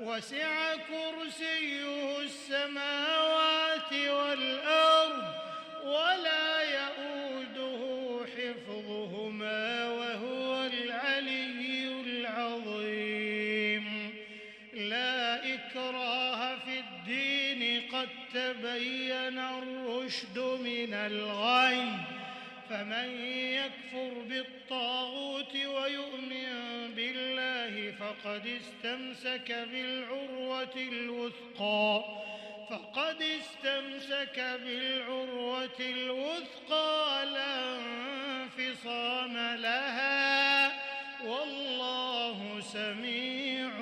وسع كرسيه السماوات والأرض ولا يئوده حفظهما وهو العلي العظيم. لا إكراه في الدين قد تبين الرشد من الغي، فمن يكفر بالطاغوت ويؤمن بالله فقد استمسك بالعروة الوثقى لا انفصام لها، والله سميع